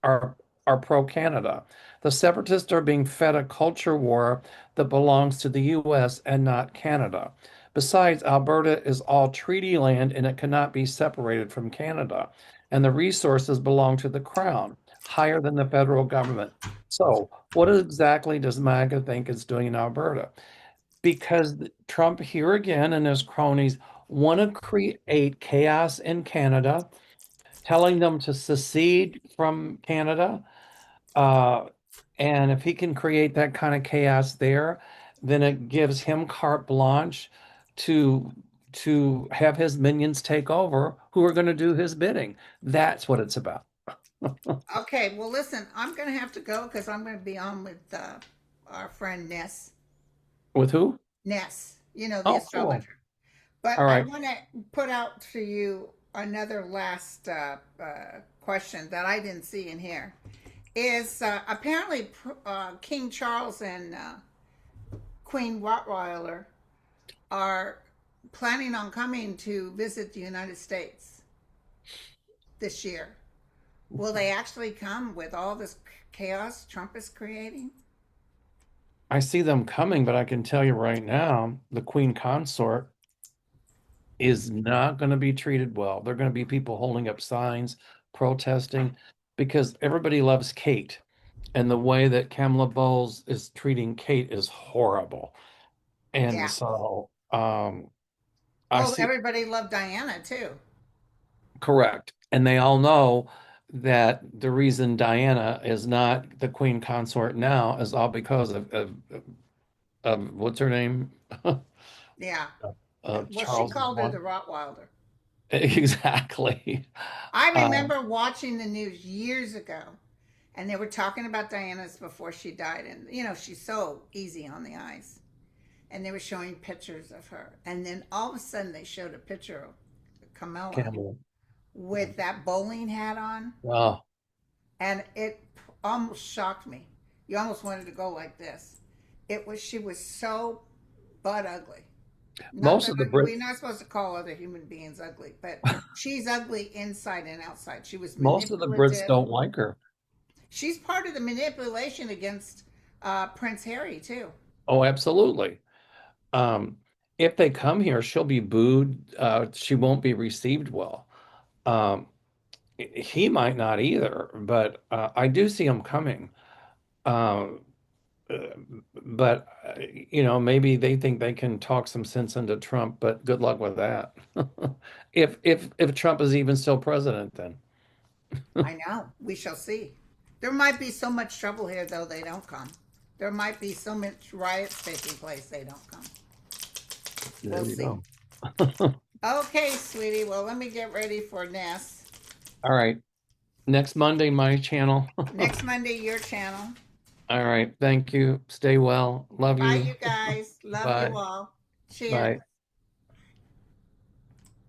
are are pro-Canada. The separatists are being fed a culture war that belongs to the US and not Canada. Besides, Alberta is all treaty land and it cannot be separated from Canada. And the resources belong to the Crown, higher than the federal government. So, what exactly does MAGA think it's doing in Alberta? Because Trump here again and his cronies want to create chaos in Canada, telling them to secede from Canada, uh, and if he can create that kind of chaos there, then it gives him carte blanche to to have his minions take over who are going to do his bidding. That's what it's about. Okay, well, listen, I'm going to have to go because I'm going to be on with our friend With who? Ness, the Oh, cool. astrologer. But All I right. want to put out to you another last question that I didn't see in here. Is apparently King Charles and Queen Rottweiler are planning on coming to visit the United States this year. Will they actually come with all this chaos Trump is creating? I see them coming, but I can tell you right now, the Queen Consort is not going to be treated well. There are going to be people holding up signs, protesting, because everybody loves Kate. And the way that Kamala Bowles is treating Kate is horrible. And Yeah. so I Well, see, everybody loved Diana too. correct. And they all know that the reason Diana is not the Queen Consort now is all because of what's her name? Yeah. Well, she Charles's called her wife. the Rottweiler. Exactly. I Um, remember watching the news years ago, and they were talking about Diana's before she died, and she's so easy on the eyes, and they were showing pictures of her, and then all of a sudden they showed a picture of Camilla Campbell. with that bowling hat on, Well, and it almost shocked me. You almost wanted to go like this. She was so butt ugly. Not most that of the we're Brits, not supposed to call other human beings ugly, but she's ugly inside and outside. She was most of the Brits manipulative. don't like her. She's part of the manipulation against Prince Harry too. Oh, absolutely. Um, if they come here, she'll be booed. She won't be received well. Um, he might not either, but I do see him coming. Um, uh, but maybe they think they can talk some sense into Trump, but good luck with that. If Trump is even still president, then I know. We shall see. There might be so much trouble here, though, they don't come. There might be so much riots taking place, they don't come. there We'll you see. go. Okay, sweetie. Well, let me get ready for Ness. All right. Next Monday, my channel. Next Monday, your channel. All right. Thank you. Stay well. Love Bye, you. you guys. Love you Bye. all. Cheers. Bye.